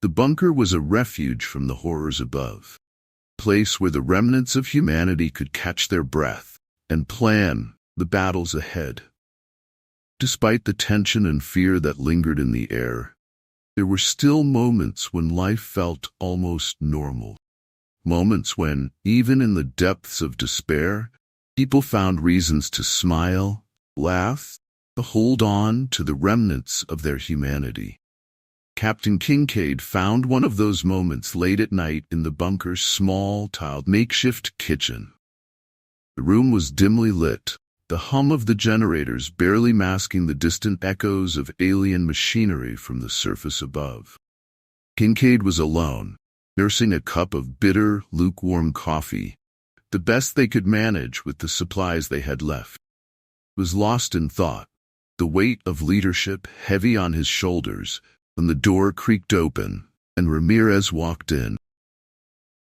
The bunker was a refuge from the horrors above, a place where the remnants of humanity could catch their breath and plan the battles ahead. Despite the tension and fear that lingered in the air, there were still moments when life felt almost normal. Moments when, even in the depths of despair, people found reasons to smile, laugh, to hold on to the remnants of their humanity. Captain Kincaid found one of those moments late at night in the bunker's small, tiled makeshift kitchen. The room was dimly lit, the hum of the generators barely masking the distant echoes of alien machinery from the surface above. Kincaid was alone, nursing a cup of bitter, lukewarm coffee, the best they could manage with the supplies they had left. He was lost in thought, the weight of leadership heavy on his shoulders, when the door creaked open and Ramirez walked in.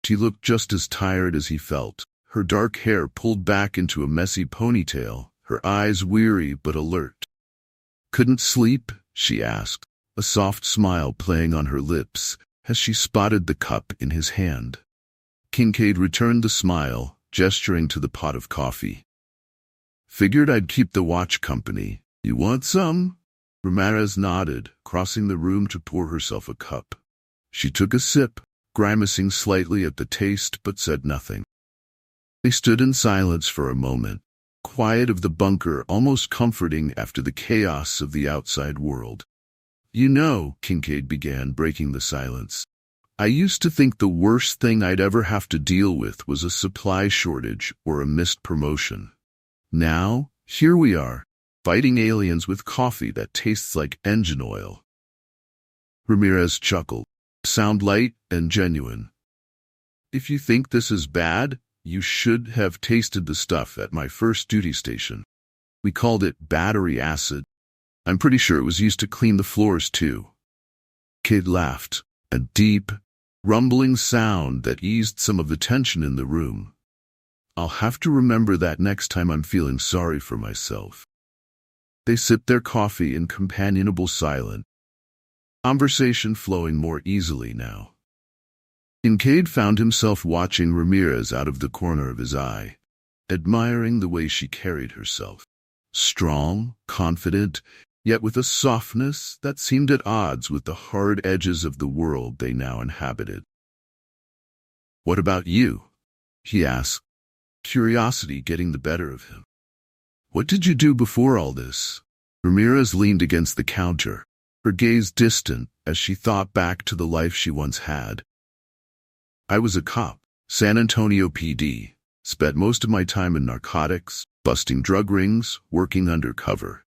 She looked just as tired as he felt, her dark hair pulled back into a messy ponytail, her eyes weary but alert. "Couldn't sleep?" she asked, a soft smile playing on her lips as she spotted the cup in his hand. Kincaid returned the smile, gesturing to the pot of coffee. "Figured I'd keep the watch company. You want some?" Ramirez nodded, crossing the room to pour herself a cup. She took a sip, grimacing slightly at the taste but said nothing. They stood in silence for a moment, quiet of the bunker almost comforting after the chaos of the outside world. "You know," Kincaid began, breaking the silence, "I used to think the worst thing I'd ever have to deal with was a supply shortage or a missed promotion. Now, here we are, fighting aliens with coffee that tastes like engine oil." Ramirez chuckled, sound light and genuine. "If you think this is bad, you should have tasted the stuff at my first duty station. We called it battery acid. I'm pretty sure it was used to clean the floors too." Kid laughed, a deep, rumbling sound that eased some of the tension in the room. "I'll have to remember that next time I'm feeling sorry for myself." They sipped their coffee in companionable silence, conversation flowing more easily now. Kincaid found himself watching Ramirez out of the corner of his eye, admiring the way she carried herself. Strong, confident, yet with a softness that seemed at odds with the hard edges of the world they now inhabited. "What about you?" he asked, curiosity getting the better of him. "What did you do before all this?" Ramirez leaned against the counter, her gaze distant as she thought back to the life she once had. "I was a cop, San Antonio PD, spent most of my time in narcotics, busting drug rings, working undercover.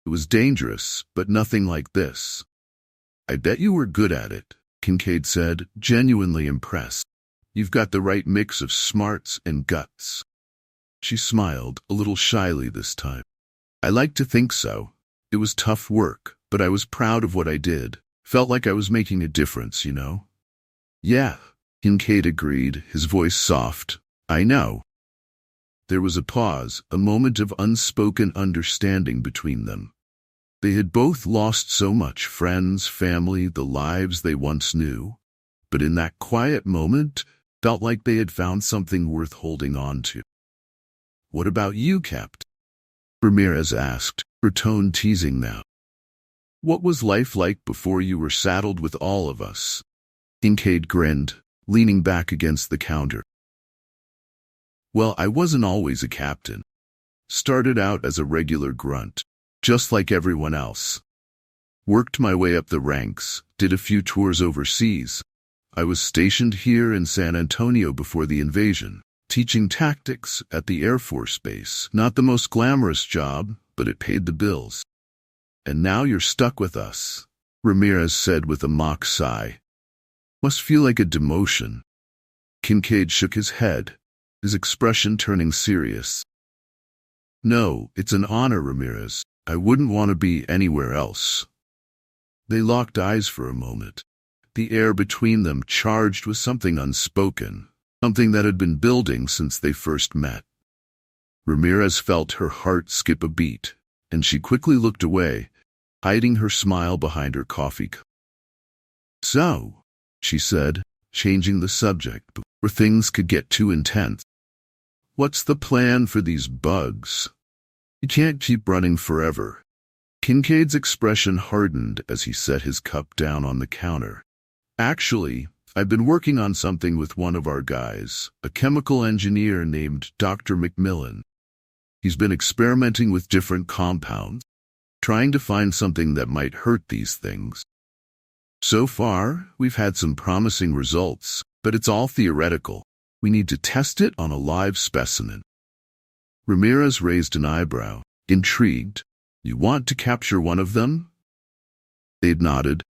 It was dangerous, but nothing like this." "I bet you were good at it," Kincaid said, genuinely impressed. "You've got the right mix of smarts and guts." She smiled, a little shyly this time. "I like to think so. It was tough work, but I was proud of what I did. Felt like I was making a difference, you know?" "Yeah," Kincaid agreed, his voice soft. "I know." There was a pause, a moment of unspoken understanding between them. They had both lost so much, friends, family, the lives they once knew, but in that quiet moment, felt like they had found something worth holding on to. "What about you, Captain?" Ramirez asked, her tone teasing now. "What was life like before you were saddled with all of us?" Kincaid grinned, leaning back against the counter. "Well, I wasn't always a captain. Started out as a regular grunt, just like everyone else. Worked my way up the ranks, did a few tours overseas. I was stationed here in San Antonio before the invasion, teaching tactics at the Air Force Base. Not the most glamorous job, but it paid the bills. And now you're stuck with us," Ramirez said with a mock sigh. "Must feel like a demotion." Kincaid shook his head, his expression turning serious. "No, it's an honor, Ramirez. I wouldn't want to be anywhere else." They locked eyes for a moment, the air between them charged with something unspoken, something that had been building since they first met. Ramirez felt her heart skip a beat, and she quickly looked away, hiding her smile behind her coffee cup. So, she said, changing the subject before things could get too intense. What's the plan for these bugs? You can't keep running forever. Kincaid's expression hardened as he set his cup down on the counter. Actually, I've been working on something with one of our guys, a chemical engineer named Dr. Macmillan. He's been experimenting with different compounds, trying to find something that might hurt these things. So far, we've had some promising results, but it's all theoretical. We need to test it on a live specimen. Ramirez raised an eyebrow, intrigued. You want to capture one of them? They'd nodded.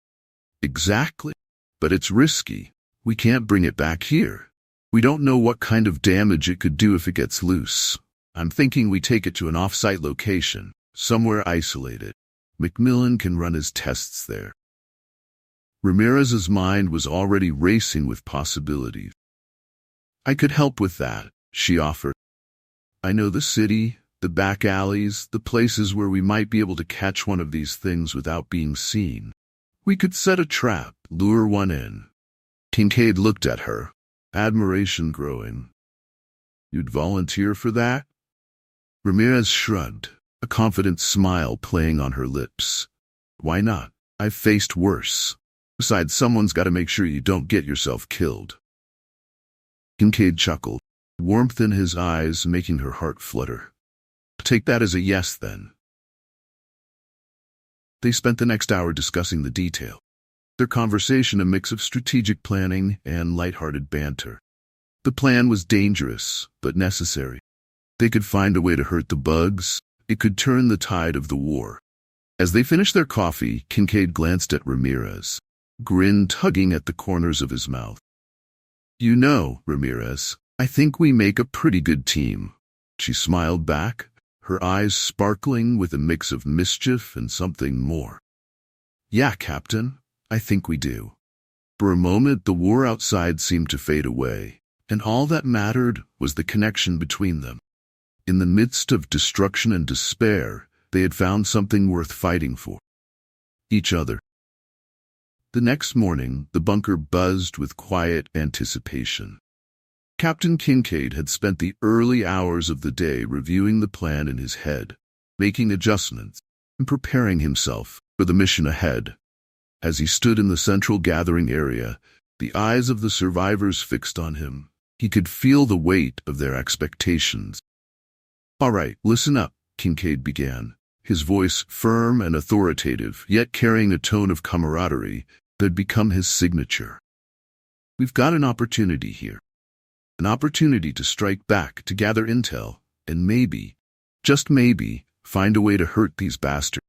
Exactly. But it's risky. We can't bring it back here. We don't know what kind of damage it could do if it gets loose. I'm thinking we take it to an off-site location, somewhere isolated. Macmillan can run his tests there. Ramirez's mind was already racing with possibilities. I could help with that, she offered. I know the city, the back alleys, the places where we might be able to catch one of these things without being seen. We could set a trap, lure one in. Kincaid looked at her, admiration growing. You'd volunteer for that? Ramirez shrugged, a confident smile playing on her lips. Why not? I've faced worse. Besides, someone's got to make sure you don't get yourself killed. Kincaid chuckled, warmth in his eyes making her heart flutter. Take that as a yes, then. They spent the next hour discussing the detail. Their conversation a mix of strategic planning and light-hearted banter. The plan was dangerous, but necessary. They could find a way to hurt the bugs. It could turn the tide of the war. As they finished their coffee, Kincaid glanced at Ramirez, grin tugging at the corners of his mouth. You know, Ramirez, I think we make a pretty good team. She smiled back, her eyes sparkling with a mix of mischief and something more. Yeah, Captain, I think we do. For a moment, the war outside seemed to fade away, and all that mattered was the connection between them. In the midst of destruction and despair, they had found something worth fighting for. Each other. The next morning, the bunker buzzed with quiet anticipation. Captain Kincaid had spent the early hours of the day reviewing the plan in his head, making adjustments, and preparing himself for the mission ahead. As he stood in the central gathering area, the eyes of the survivors fixed on him, he could feel the weight of their expectations. All right, listen up, Kincaid began, his voice firm and authoritative, yet carrying a tone of camaraderie that had become his signature. We've got an opportunity here. An opportunity to strike back, to gather intel, and maybe, just maybe, find a way to hurt these bastards.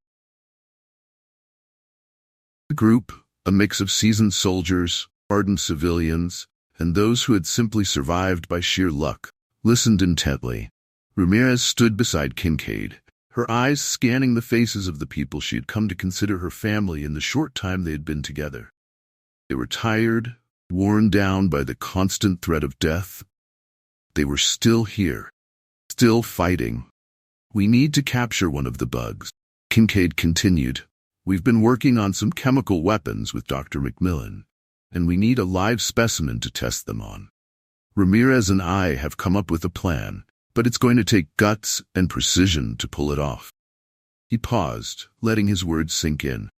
The group, a mix of seasoned soldiers, ardent civilians, and those who had simply survived by sheer luck, listened intently. Ramirez stood beside Kincaid, her eyes scanning the faces of the people she had come to consider her family in the short time they had been together. They were tired, worn down by the constant threat of death. They were still here, still fighting. We need to capture one of the bugs, Kincaid continued. We've been working on some chemical weapons with Dr. Macmillan, and we need a live specimen to test them on. Ramirez and I have come up with a plan, but it's going to take guts and precision to pull it off. He paused, letting his words sink in.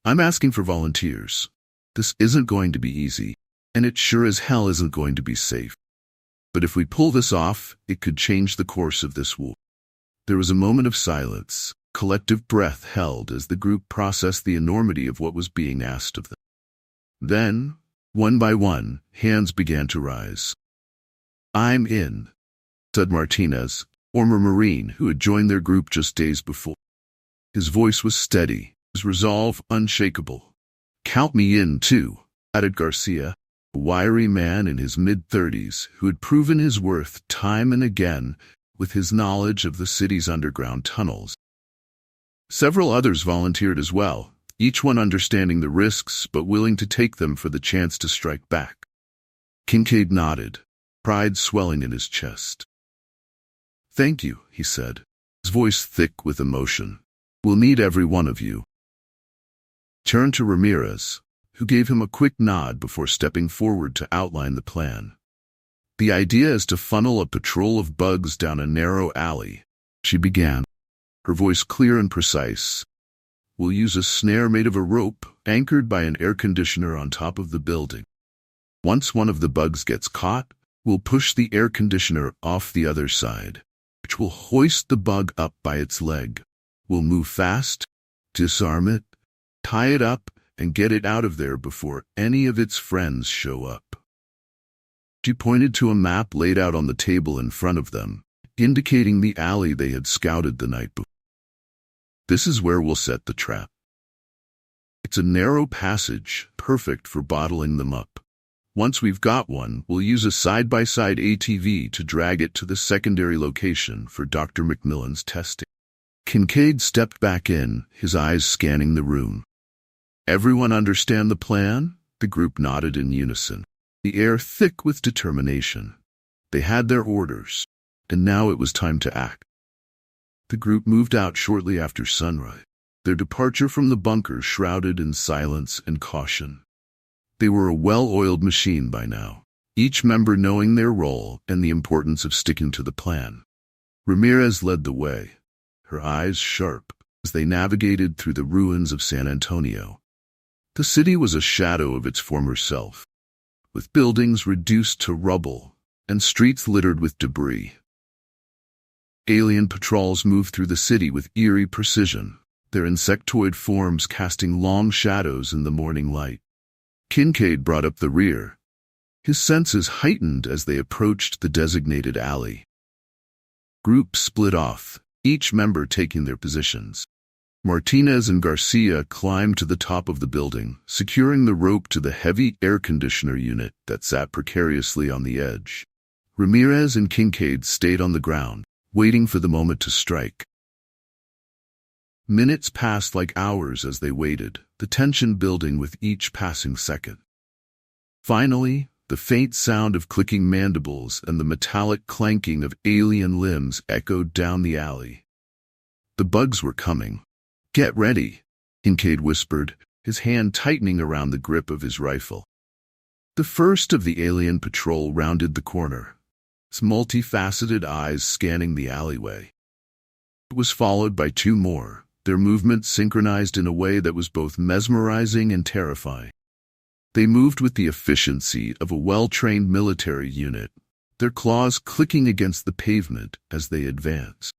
I'm asking for volunteers. This isn't going to be easy, and it sure as hell isn't going to be safe. But if we pull this off, it could change the course of this war. There was a moment of silence, collective breath held as the group processed the enormity of what was being asked of them. Then, one by one, hands began to rise. I'm in, said Martinez, former Marine who had joined their group just days before. His voice was steady, his resolve unshakable. Count me in, too, added Garcia, a wiry man in his mid-30s who had proven his worth time and again with his knowledge of the city's underground tunnels. Several others volunteered as well, each one understanding the risks but willing to take them for the chance to strike back. Kincaid nodded, pride swelling in his chest. Thank you, he said, his voice thick with emotion. We'll need every one of you. Turned to Ramirez, who gave him a quick nod before stepping forward to outline the plan. The idea is to funnel a patrol of bugs down a narrow alley, she began, her voice clear and precise. We'll use a snare made of a rope anchored by an air conditioner on top of the building. Once one of the bugs gets caught, we'll push the air conditioner off the other side, which will hoist the bug up by its leg. We'll move fast, disarm it, tie it up, and get it out of there before any of its friends show up. She pointed to a map laid out on the table in front of them, indicating the alley they had scouted the night before. This is where we'll set the trap. It's a narrow passage, perfect for bottling them up. Once we've got one, we'll use a side-by-side ATV to drag it to the secondary location for Dr. Macmillan's testing. Kincaid stepped back in, his eyes scanning the room. Everyone understand the plan? The group nodded in unison, the air thick with determination. They had their orders, and now it was time to act. The group moved out shortly after sunrise, their departure from the bunker shrouded in silence and caution. They were a well-oiled machine by now, each member knowing their role and the importance of sticking to the plan. Ramirez led the way, her eyes sharp as they navigated through the ruins of San Antonio. The city was a shadow of its former self, with buildings reduced to rubble and streets littered with debris. Alien patrols moved through the city with eerie precision, their insectoid forms casting long shadows in the morning light. Kincaid brought up the rear, his senses heightened as they approached the designated alley. Groups split off, each member taking their positions. Martinez and Garcia climbed to the top of the building, securing the rope to the heavy air conditioner unit that sat precariously on the edge. Ramirez and Kincaid stayed on the ground, waiting for the moment to strike. Minutes passed like hours as they waited, the tension building with each passing second. Finally, the faint sound of clicking mandibles and the metallic clanking of alien limbs echoed down the alley. The bugs were coming. Get ready, Kincaid whispered, his hand tightening around the grip of his rifle. The first of the alien patrol rounded the corner, its multifaceted eyes scanning the alleyway. It was followed by two more, their movements synchronized in a way that was both mesmerizing and terrifying. They moved with the efficiency of a well-trained military unit, their claws clicking against the pavement as they advanced.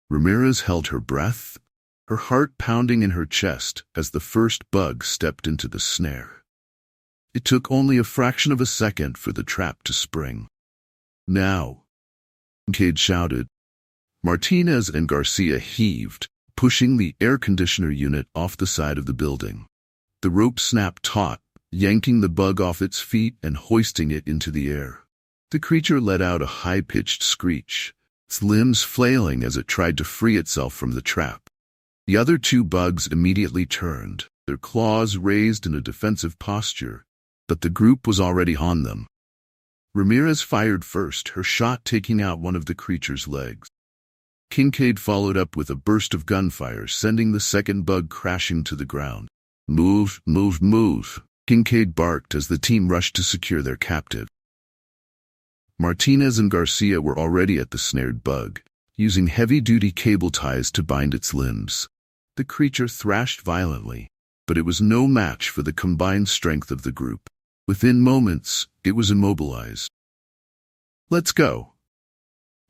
Ramirez held her breath, her heart pounding in her chest as the first bug stepped into the snare. It took only a fraction of a second for the trap to spring. Now, Kincaid shouted. Martinez and Garcia heaved, pushing the air conditioner unit off the side of the building. The rope snapped taut, yanking the bug off its feet and hoisting it into the air. The creature let out a high-pitched screech, its limbs flailing as it tried to free itself from the trap. The other two bugs immediately turned, their claws raised in a defensive posture, but the group was already on them. Ramirez fired first, her shot taking out one of the creature's legs. Kincaid followed up with a burst of gunfire, sending the second bug crashing to the ground. Move, move, move, Kincaid barked as the team rushed to secure their captive. Martinez and Garcia were already at the snared bug, using heavy-duty cable ties to bind its limbs. The creature thrashed violently, but it was no match for the combined strength of the group. Within moments, it was immobilized. Let's go,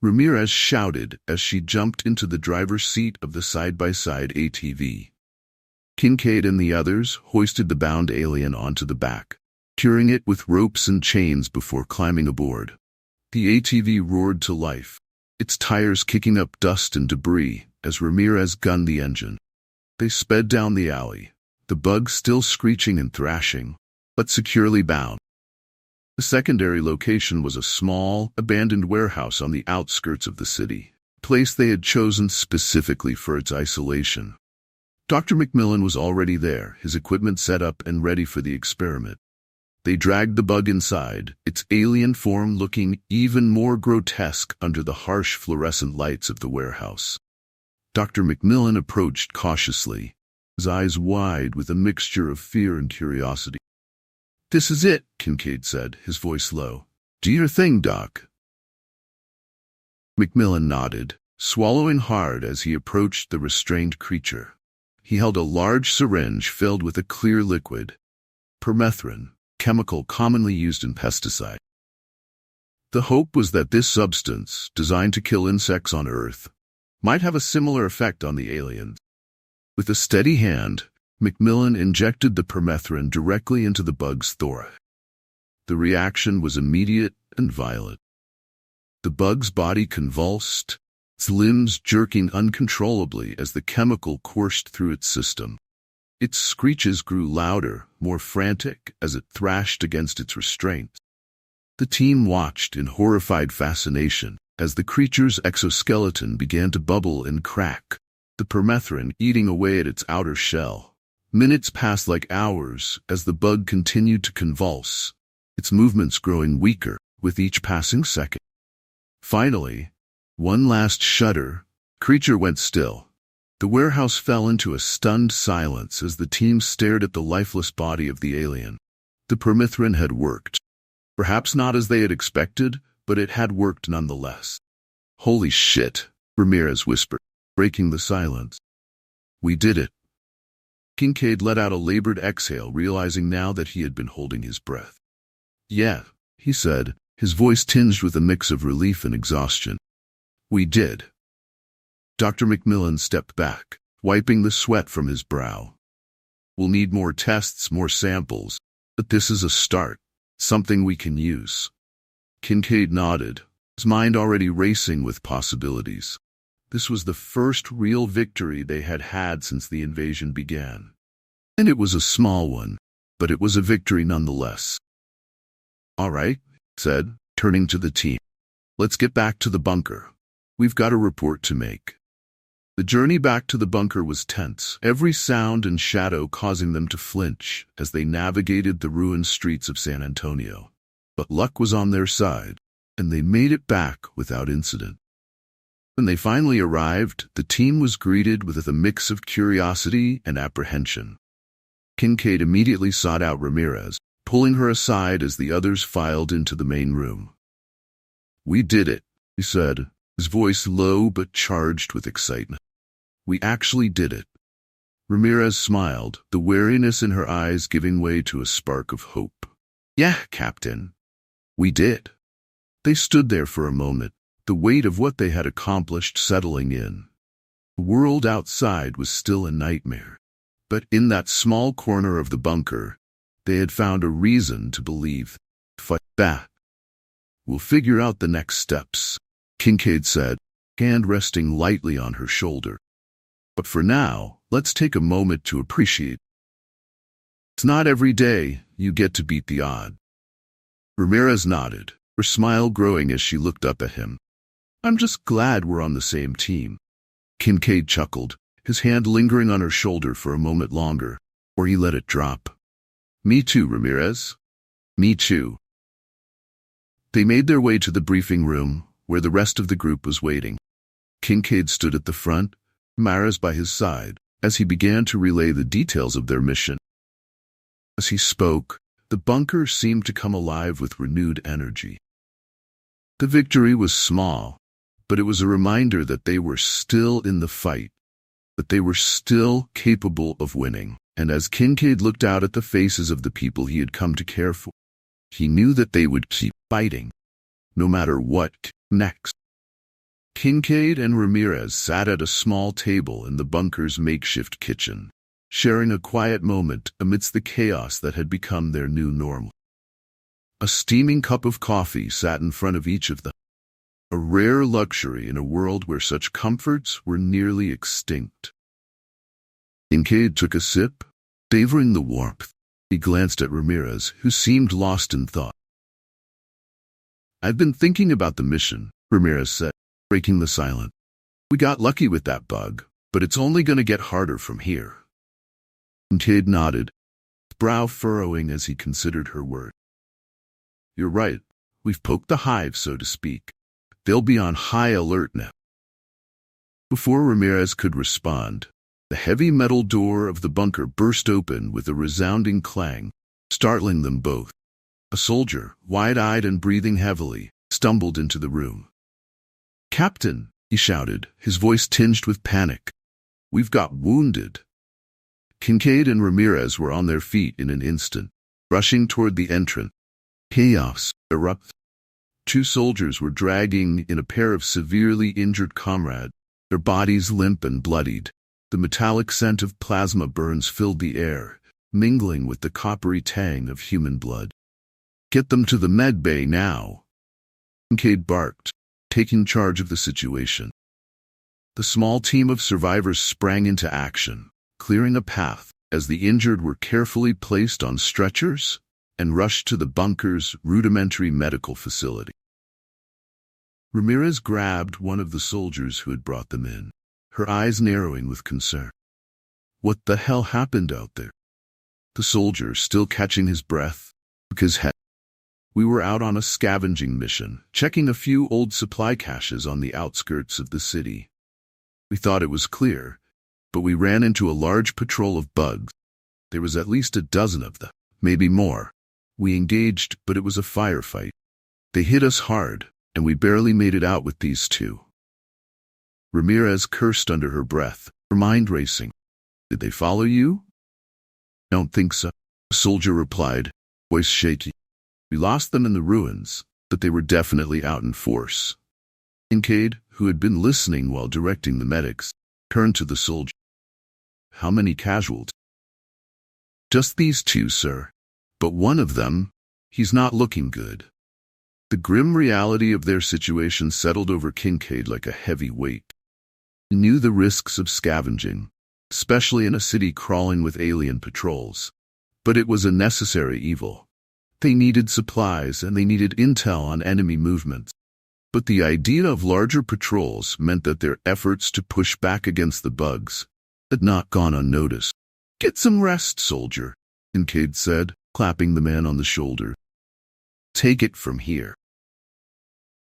Ramirez shouted as she jumped into the driver's seat of the side-by-side ATV. Kincaid and the others hoisted the bound alien onto the back, securing it with ropes and chains before climbing aboard. The ATV roared to life, its tires kicking up dust and debris as Ramirez gunned the engine. They sped down the alley, the bugs still screeching and thrashing, but securely bound. The secondary location was a small, abandoned warehouse on the outskirts of the city, a place they had chosen specifically for its isolation. Dr. Macmillan was already there, his equipment set up and ready for the experiment. They dragged the bug inside, its alien form looking even more grotesque under the harsh fluorescent lights of the warehouse. Dr. Macmillan approached cautiously, his eyes wide with a mixture of fear and curiosity. "This is it," Kincaid said, his voice low. "Do your thing, Doc." Macmillan nodded, swallowing hard as he approached the restrained creature. He held a large syringe filled with a clear liquid, permethrin, chemical commonly used in pesticide. The hope was that this substance, designed to kill insects on Earth, might have a similar effect on the aliens. With a steady hand, Macmillan injected the permethrin directly into the bug's thorax. The reaction was immediate and violent. The bug's body convulsed, its limbs jerking uncontrollably as the chemical coursed through its system. Its screeches grew louder, more frantic, as it thrashed against its restraints. The team watched in horrified fascination as the creature's exoskeleton began to bubble and crack, the permethrin eating away at its outer shell. Minutes passed like hours as the bug continued to convulse, its movements growing weaker with each passing second. Finally, one last shudder, the creature went still. The warehouse fell into a stunned silence as the team stared at the lifeless body of the alien. The permethrin had worked. Perhaps not as they had expected, but it had worked nonetheless. "Holy shit," Ramirez whispered, breaking the silence. "We did it." Kincaid let out a labored exhale, realizing now that he had been holding his breath. "Yeah," he said, his voice tinged with a mix of relief and exhaustion. "We did." Dr. Macmillan stepped back, wiping the sweat from his brow. "We'll need more tests, more samples, but this is a start, something we can use." Kincaid nodded, his mind already racing with possibilities. This was the first real victory they had had since the invasion began. And it was a small one, but it was a victory nonetheless. "All right," he said, turning to the team. "Let's get back to the bunker. We've got a report to make." The journey back to the bunker was tense, every sound and shadow causing them to flinch as they navigated the ruined streets of San Antonio. But luck was on their side, and they made it back without incident. When they finally arrived, the team was greeted with a mix of curiosity and apprehension. Kincaid immediately sought out Ramirez, pulling her aside as the others filed into the main room. "We did it," he said, his voice low but charged with excitement. "We actually did it." Ramirez smiled, the wariness in her eyes giving way to a spark of hope. "Yeah, Captain. We did." They stood there for a moment, the weight of what they had accomplished settling in. The world outside was still a nightmare, but in that small corner of the bunker, they had found a reason to believe. "Fight back. We'll figure out the next steps," Kincaid said, hand resting lightly on her shoulder. "But for now, let's take a moment to appreciate. It's not every day you get to beat the odd." Ramirez nodded, her smile growing as she looked up at him. "I'm just glad we're on the same team." Kincaid chuckled, his hand lingering on her shoulder for a moment longer, or he let it drop. "Me too, Ramirez. Me too." They made their way to the briefing room, where the rest of the group was waiting. Kincaid stood at the front, Maris by his side, as he began to relay the details of their mission. As he spoke, the bunker seemed to come alive with renewed energy. The victory was small, but it was a reminder that they were still in the fight, that they were still capable of winning. And as Kincaid looked out at the faces of the people he had come to care for, he knew that they would keep fighting, no matter what next. Kincaid and Ramirez sat at a small table in the bunker's makeshift kitchen, sharing a quiet moment amidst the chaos that had become their new normal. A steaming cup of coffee sat in front of each of them, a rare luxury in a world where such comforts were nearly extinct. Kincaid took a sip, savoring the warmth. He glanced at Ramirez, who seemed lost in thought. "I've been thinking about the mission," Ramirez said, breaking the silence. "We got lucky with that bug, but it's only going to get harder from here." Kincaid nodded, his brow furrowing as he considered her words. "You're right. We've poked the hive, so to speak. They'll be on high alert now." Before Ramirez could respond, The heavy metal door of the bunker burst open with a resounding clang, startling them both. A soldier, wide-eyed and breathing heavily, stumbled into the room. "Captain," he shouted, his voice tinged with panic. "We've got wounded." Kincaid and Ramirez were on their feet in an instant, rushing toward the entrance. Chaos erupted. Two soldiers were dragging in a pair of severely injured comrades, their bodies limp and bloodied. The metallic scent of plasma burns filled the air, mingling with the coppery tang of human blood. "Get them to the med bay now," Kincaid barked, taking charge of the situation. The small team of survivors sprang into action, clearing a path as the injured were carefully placed on stretchers and rushed to the bunker's rudimentary medical facility. Ramirez grabbed one of the soldiers who had brought them in, her eyes narrowing with concern. "What the hell happened out there?" The soldier, still catching his breath, shook his head. "We were out on a scavenging mission, checking a few old supply caches on the outskirts of the city. We thought it was clear, but we ran into a large patrol of bugs. There was at least a dozen of them, maybe more. We engaged, but it was a firefight. They hit us hard, and we barely made it out with these two." Ramirez cursed under her breath, her mind racing. "Did they follow you?" "Don't think so," the soldier replied, voice shaky. "We lost them in the ruins, but they were definitely out in force." Kincaid, who had been listening while directing the medics, turned to the soldier. "How many casualties?" "Just these two, sir. But one of them, he's not looking good." The grim reality of their situation settled over Kincaid like a heavy weight. He knew the risks of scavenging, especially in a city crawling with alien patrols. But it was a necessary evil. They needed supplies and they needed intel on enemy movements. But the idea of larger patrols meant that their efforts to push back against the bugs had not gone unnoticed. "Get some rest, soldier," Kincaid said, clapping the man on the shoulder. "Take it from here."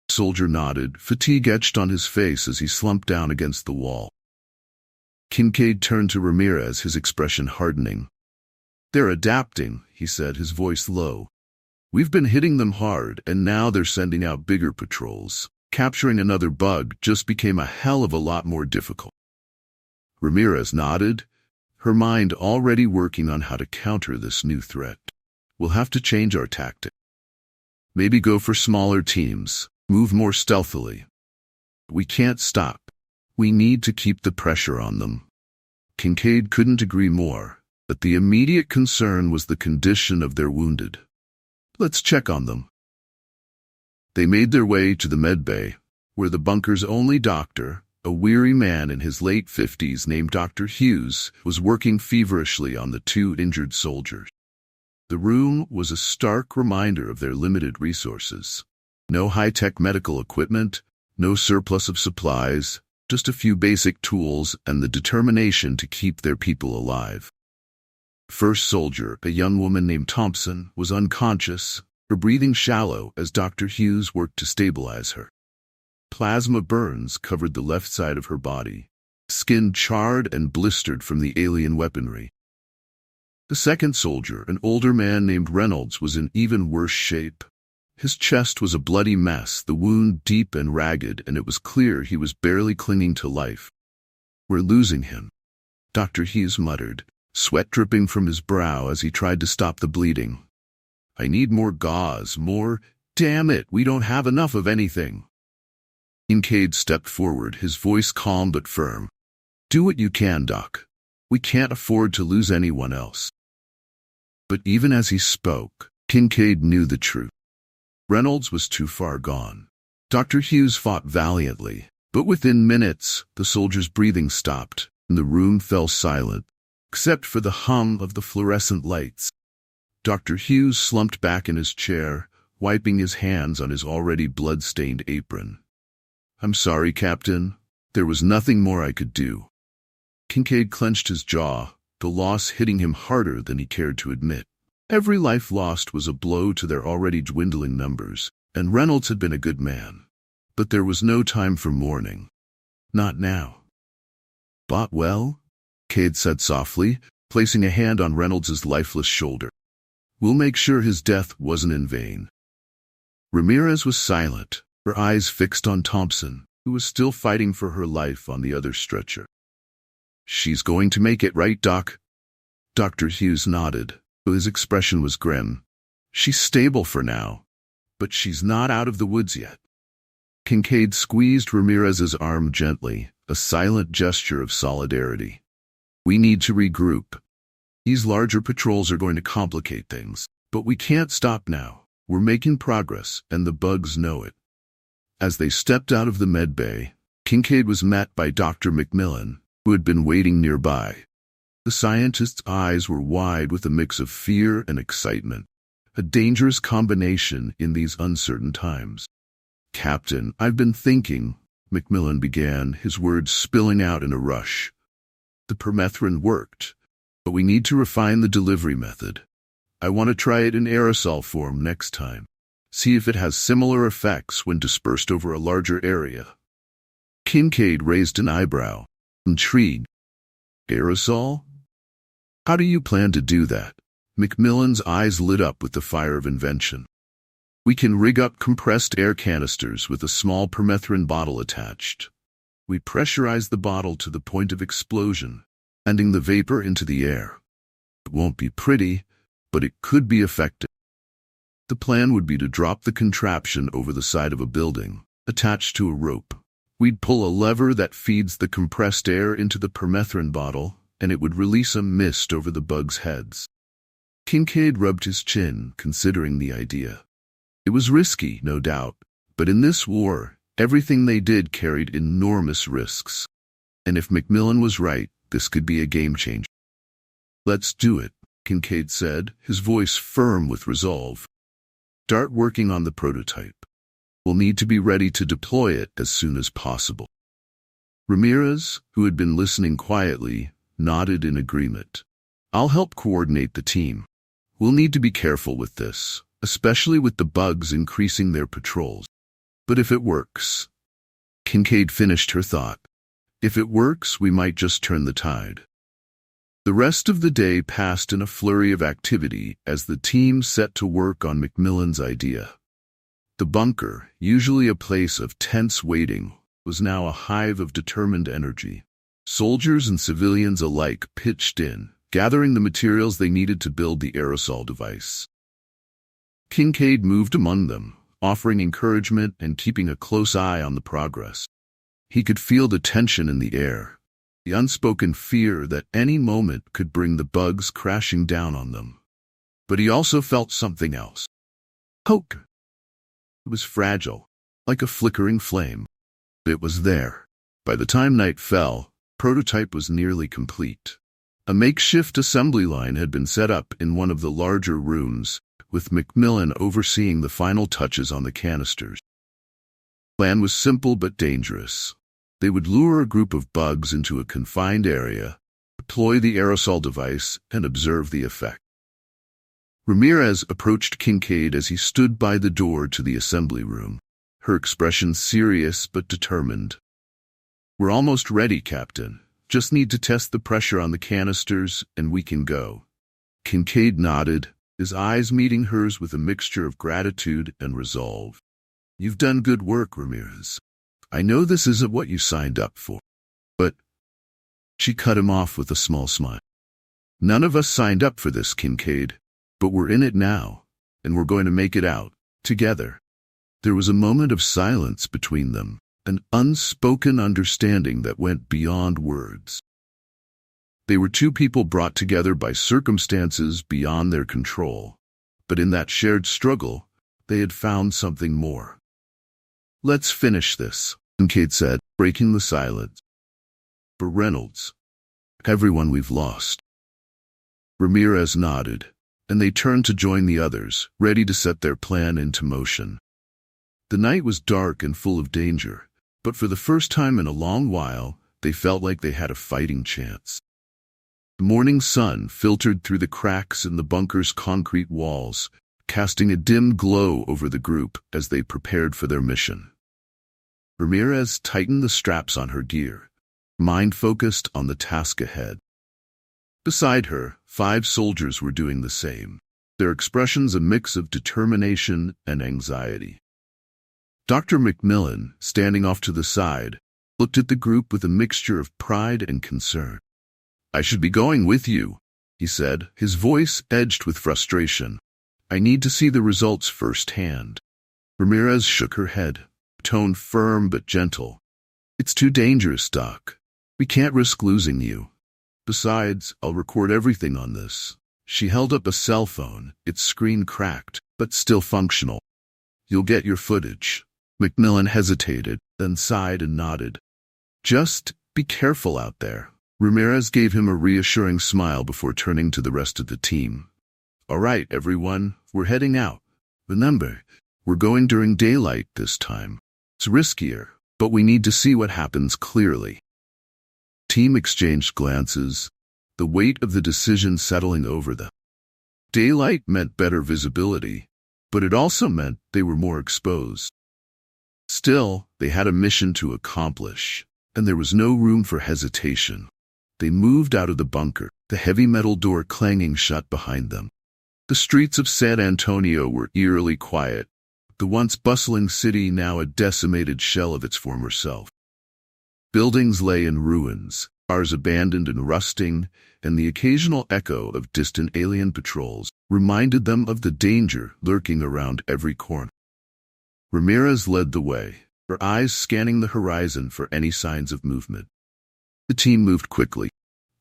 The soldier nodded, fatigue etched on his face as he slumped down against the wall. Kincaid turned to Ramirez, his expression hardening. "They're adapting," he said, his voice low. "We've been hitting them hard, and now they're sending out bigger patrols. Capturing another bug just became a hell of a lot more difficult." Ramirez nodded, her mind already working on how to counter this new threat. "We'll have to change our tactic. Maybe go for smaller teams, move more stealthily. We can't stop. We need to keep the pressure on them." Kincaid couldn't agree more, but the immediate concern was the condition of their wounded. "Let's check on them." They made their way to the med bay, where the bunker's only doctor, a weary man in his late 50s named Dr. Hughes, was working feverishly on the two injured soldiers. The room was a stark reminder of their limited resources. No high-tech medical equipment, no surplus of supplies, just a few basic tools and the determination to keep their people alive. First soldier, a young woman named Thompson, was unconscious, her breathing shallow as Dr. Hughes worked to stabilize her. Plasma burns covered the left side of her body, skin charred and blistered from the alien weaponry. The second soldier, an older man named Reynolds, was in even worse shape. His chest was a bloody mess, the wound deep and ragged, and it was clear he was barely clinging to life. "We're losing him," Dr. Hughes muttered, sweat dripping from his brow as he tried to stop the bleeding. "I need more gauze, more. Damn it, we don't have enough of anything." Kincaid stepped forward, his voice calm but firm. "Do what you can, Doc. We can't afford to lose anyone else." But even as he spoke, Kincaid knew the truth. Reynolds was too far gone. Dr. Hughes fought valiantly, but within minutes, the soldier's breathing stopped, and the room fell silent, except for the hum of the fluorescent lights. Dr. Hughes slumped back in his chair, wiping his hands on his already blood-stained apron. "I'm sorry, Captain. There was nothing more I could do." Kincaid clenched his jaw, the loss hitting him harder than he cared to admit. Every life lost was a blow to their already dwindling numbers, and Reynolds had been a good man. But there was no time for mourning. Not now. "Bought well?" Cade said softly, placing a hand on Reynolds's lifeless shoulder. We'll make sure his death wasn't in vain. Ramirez was silent, her eyes fixed on Thompson, who was still fighting for her life on the other stretcher. She's going to make it, right, Doc? Dr. Hughes nodded, though his expression was grim. She's stable for now, but she's not out of the woods yet. Kincaid squeezed Ramirez's arm gently, a silent gesture of solidarity. We need to regroup. These larger patrols are going to complicate things, but we can't stop now. We're making progress, and the bugs know it. As they stepped out of the med bay, Kincaid was met by Dr. McMillan, who had been waiting nearby. The scientist's eyes were wide with a mix of fear and excitement, a dangerous combination in these uncertain times. Captain, I've been thinking, McMillan began, his words spilling out in a rush. The permethrin worked, but we need to refine the delivery method. I want to try it in aerosol form next time. See if it has similar effects when dispersed over a larger area. Kincaid raised an eyebrow, intrigued. Aerosol? How do you plan to do that? McMillan's eyes lit up with the fire of invention. We can rig up compressed air canisters with a small permethrin bottle attached. We pressurize the bottle to the point of explosion, sending the vapor into the air. It won't be pretty, but it could be effective. The plan would be to drop the contraption over the side of a building, attached to a rope. We'd pull a lever that feeds the compressed air into the permethrin bottle, and it would release a mist over the bugs' heads. Kincaid rubbed his chin, considering the idea. It was risky, no doubt, but in this war, everything they did carried enormous risks. And if McMillan was right, this could be a game changer. Let's do it, Kincaid said, his voice firm with resolve. Start working on the prototype. We'll need to be ready to deploy it as soon as possible. Ramirez, who had been listening quietly, nodded in agreement. I'll help coordinate the team. We'll need to be careful with this, especially with the bugs increasing their patrols. But if it works, Kincaid finished her thought. If it works, we might just turn the tide. The rest of the day passed in a flurry of activity as the team set to work on McMillan's idea. The bunker, usually a place of tense waiting, was now a hive of determined energy. Soldiers and civilians alike pitched in, gathering the materials they needed to build the aerosol device. Kincaid moved among them, offering encouragement and keeping a close eye on the progress. He could feel the tension in the air, the unspoken fear that any moment could bring the bugs crashing down on them. But he also felt something else. Hope. It was fragile, like a flickering flame. It was there. By the time night fell, the prototype was nearly complete. A makeshift assembly line had been set up in one of the larger rooms, with McMillan overseeing the final touches on the canisters. The plan was simple but dangerous. They would lure a group of bugs into a confined area, deploy the aerosol device, and observe the effect. Ramirez approached Kincaid as he stood by the door to the assembly room, her expression serious but determined. We're almost ready, Captain. Just need to test the pressure on the canisters, and we can go. Kincaid nodded, his eyes meeting hers with a mixture of gratitude and resolve. You've done good work, Ramirez. I know this isn't what you signed up for, but... She cut him off with a small smile. None of us signed up for this, Kincaid, but we're in it now, and we're going to make it out, together. There was a moment of silence between them, an unspoken understanding that went beyond words. They were two people brought together by circumstances beyond their control, but in that shared struggle, they had found something more. Let's finish this, Kincaid said, breaking the silence. For Reynolds, everyone we've lost. Ramirez nodded, and they turned to join the others, ready to set their plan into motion. The night was dark and full of danger, but for the first time in a long while, they felt like they had a fighting chance. The morning sun filtered through the cracks in the bunker's concrete walls, casting a dim glow over the group as they prepared for their mission. Ramirez tightened the straps on her gear, mind focused on the task ahead. Beside her, 5 soldiers were doing the same, their expressions a mix of determination and anxiety. Dr. Macmillan, standing off to the side, looked at the group with a mixture of pride and concern. "I should be going with you," he said, his voice edged with frustration. "I need to see the results firsthand." Ramirez shook her head, tone firm but gentle. "It's too dangerous, Doc. We can't risk losing you. Besides, I'll record everything on this." She held up a cell phone, its screen cracked, but still functional. "You'll get your footage." Macmillan hesitated, then sighed and nodded. "Just be careful out there." Ramirez gave him a reassuring smile before turning to the rest of the team. "All right, everyone, we're heading out. Remember, we're going during daylight this time. It's riskier, but we need to see what happens clearly." Team exchanged glances, the weight of the decision settling over them. Daylight meant better visibility, but it also meant they were more exposed. Still, they had a mission to accomplish, and there was no room for hesitation. They moved out of the bunker, the heavy metal door clanging shut behind them. The streets of San Antonio were eerily quiet, the once bustling city now a decimated shell of its former self. Buildings lay in ruins, cars abandoned and rusting, and the occasional echo of distant alien patrols reminded them of the danger lurking around every corner. Ramirez led the way, her eyes scanning the horizon for any signs of movement. The team moved quickly,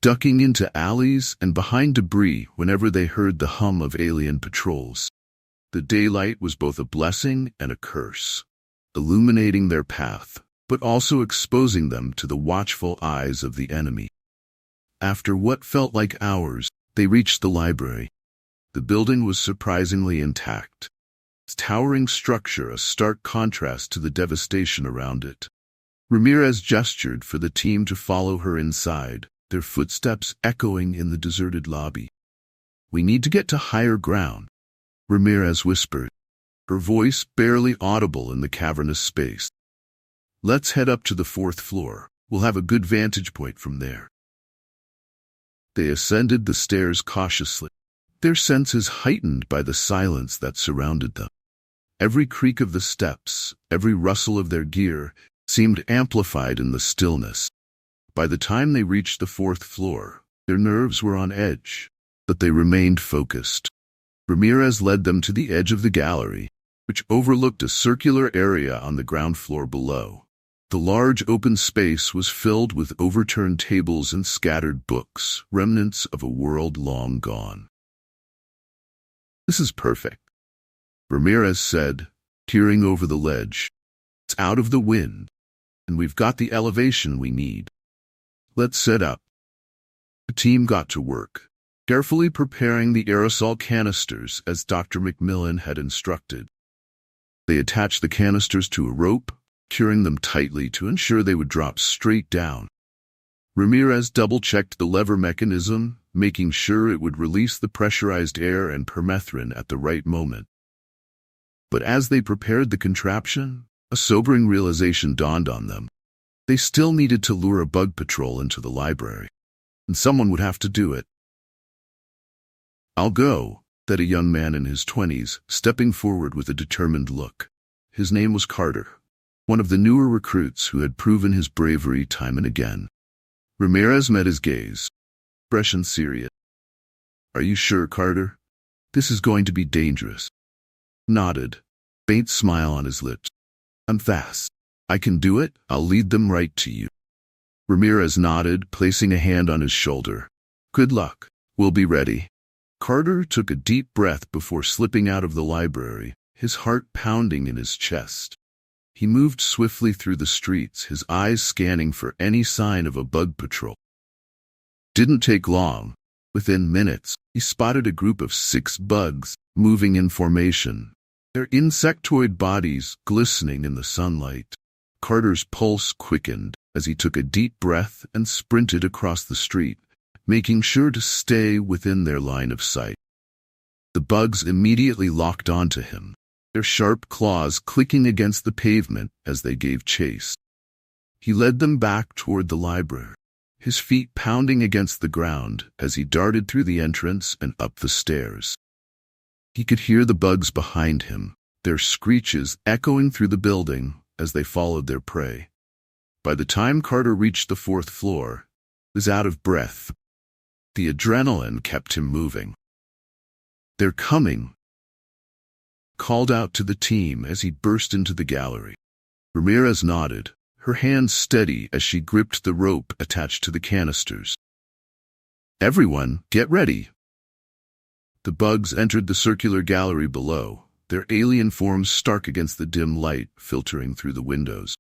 ducking into alleys and behind debris whenever they heard the hum of alien patrols. The daylight was both a blessing and a curse, illuminating their path, but also exposing them to the watchful eyes of the enemy. After what felt like hours, they reached the library. The building was surprisingly intact, its towering structure a stark contrast to the devastation around it. Ramirez gestured for the team to follow her inside, their footsteps echoing in the deserted lobby. "We need to get to higher ground," Ramirez whispered, her voice barely audible in the cavernous space. "Let's head up to the 4th floor. We'll have a good vantage point from there." They ascended the stairs cautiously, their senses heightened by the silence that surrounded them. Every creak of the steps, every rustle of their gear, seemed amplified in the stillness. By the time they reached the 4th floor, their nerves were on edge, but they remained focused. Ramirez led them to the edge of the gallery, which overlooked a circular area on the ground floor below. The large open space was filled with overturned tables and scattered books, remnants of a world long gone. "This is perfect," Ramirez said, peering over the ledge. "It's out of the wind, and we've got the elevation we need. Let's set up." The team got to work, carefully preparing the aerosol canisters as Dr. Macmillan had instructed. They attached the canisters to a rope, securing them tightly to ensure they would drop straight down. Ramirez double-checked the lever mechanism, making sure it would release the pressurized air and permethrin at the right moment. But as they prepared the contraption, a sobering realization dawned on them. They still needed to lure a bug patrol into the library, and someone would have to do it. "I'll go," said a young man in his 20s, stepping forward with a determined look. His name was Carter, one of the newer recruits who had proven his bravery time and again. Ramirez met his gaze, expression serious. "Are you sure, Carter? This is going to be dangerous." Nodded, faint smile on his lips. "I'm fast. I can do it. I'll lead them right to you." Ramirez nodded, placing a hand on his shoulder. "Good luck. We'll be ready." Carter took a deep breath before slipping out of the library, his heart pounding in his chest. He moved swiftly through the streets, his eyes scanning for any sign of a bug patrol. Didn't take long. Within minutes, he spotted a group of 6 bugs, moving in formation, their insectoid bodies glistening in the sunlight. Carter's pulse quickened as he took a deep breath and sprinted across the street, making sure to stay within their line of sight. The bugs immediately locked onto him, their sharp claws clicking against the pavement as they gave chase. He led them back toward the library, his feet pounding against the ground as he darted through the entrance and up the stairs. He could hear the bugs behind him, their screeches echoing through the building as they followed their prey. By the time Carter reached the 4th floor, he was out of breath. The adrenaline kept him moving. "They're coming," called out to the team as he burst into the gallery. Ramirez nodded, her hands steady as she gripped the rope attached to the canisters. "Everyone, get ready." The bugs entered the circular gallery below, their alien forms stark against the dim light filtering through the windows.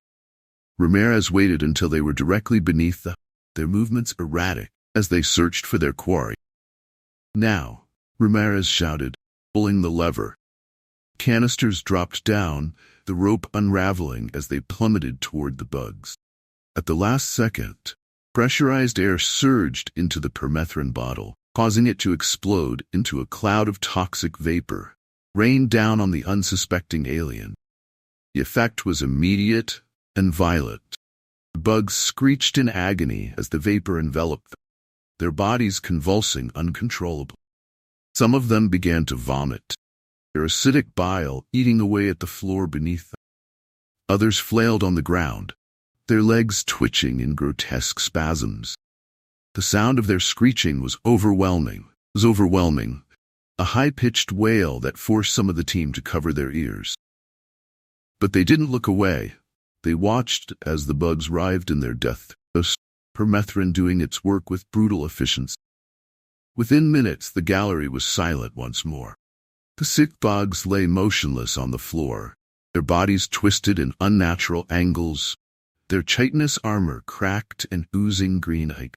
Ramirez waited until they were directly beneath them, their movements erratic as they searched for their quarry. "Now," Ramirez shouted, pulling the lever. Canisters dropped down, the rope unraveling as they plummeted toward the bugs. At the last second, pressurized air surged into the permethrin bottle, causing it to explode into a cloud of toxic vapor, rained down on the unsuspecting alien. The effect was immediate and violent. The bugs screeched in agony as the vapor enveloped them, their bodies convulsing uncontrollably. Some of them began to vomit, their acidic bile eating away at the floor beneath them. Others flailed on the ground, their legs twitching in grotesque spasms. The sound of their screeching was overwhelming, a high-pitched wail that forced some of the team to cover their ears. But they didn't look away. They watched as the bugs writhed in their death, permethrin doing its work with brutal efficiency. Within minutes, the gallery was silent once more. The sick bugs lay motionless on the floor, their bodies twisted in unnatural angles, their chitinous armor cracked and oozing green ink.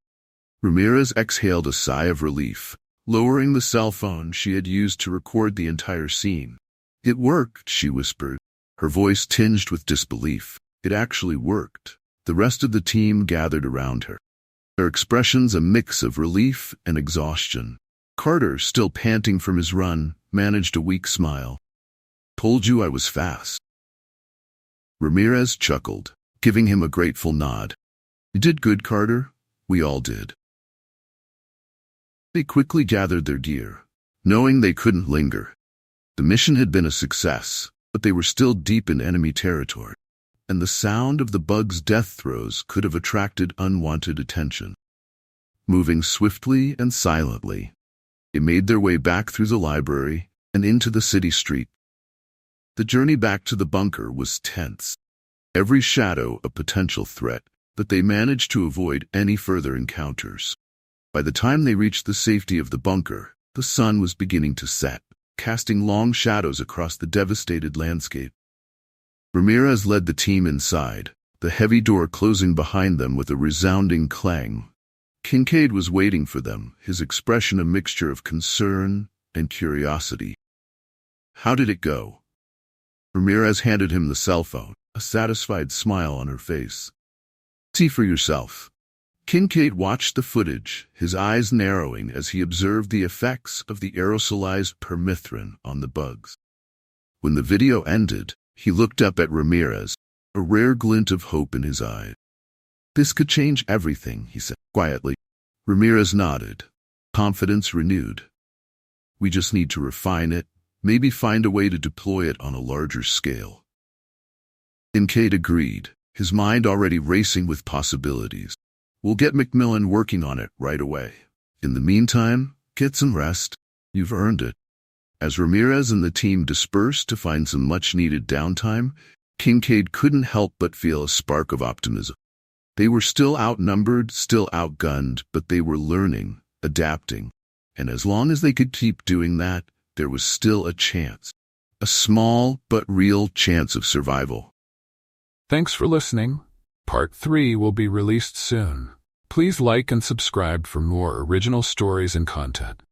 Ramirez exhaled a sigh of relief, lowering the cell phone she had used to record the entire scene. "It worked," she whispered, her voice tinged with disbelief. It actually worked. The rest of the team gathered around her, their expressions a mix of relief and exhaustion. Carter, still panting from his run, managed a weak smile. "Told you I was fast." Ramirez chuckled, giving him a grateful nod. "You did good, Carter. We all did." They quickly gathered their gear, knowing they couldn't linger. The mission had been a success, but they were still deep in enemy territory, and the sound of the bugs' death throes could have attracted unwanted attention. Moving swiftly and silently, they made their way back through the library and into the city street. The journey back to the bunker was tense, every shadow a potential threat, but they managed to avoid any further encounters. By the time they reached the safety of the bunker, the sun was beginning to set, casting long shadows across the devastated landscape. Ramirez led the team inside, the heavy door closing behind them with a resounding clang. Kincaid was waiting for them, his expression a mixture of concern and curiosity. "How did it go?" Ramirez handed him the cell phone, a satisfied smile on her face. "See for yourself." Kincaid watched the footage, his eyes narrowing as he observed the effects of the aerosolized permethrin on the bugs. When the video ended, he looked up at Ramirez, a rare glint of hope in his eye. "This could change everything," he said quietly. Ramirez nodded, confidence renewed. "We just need to refine it, maybe find a way to deploy it on a larger scale." Kincaid agreed, his mind already racing with possibilities. "We'll get McMillan working on it right away. In the meantime, get some rest. You've earned it." As Ramirez and the team dispersed to find some much-needed downtime, Kincaid couldn't help but feel a spark of optimism. They were still outnumbered, still outgunned, but they were learning, adapting. And as long as they could keep doing that, there was still a chance. A small but real chance of survival. Thanks for listening. Part 3 will be released soon. Please like and subscribe for more original stories and content.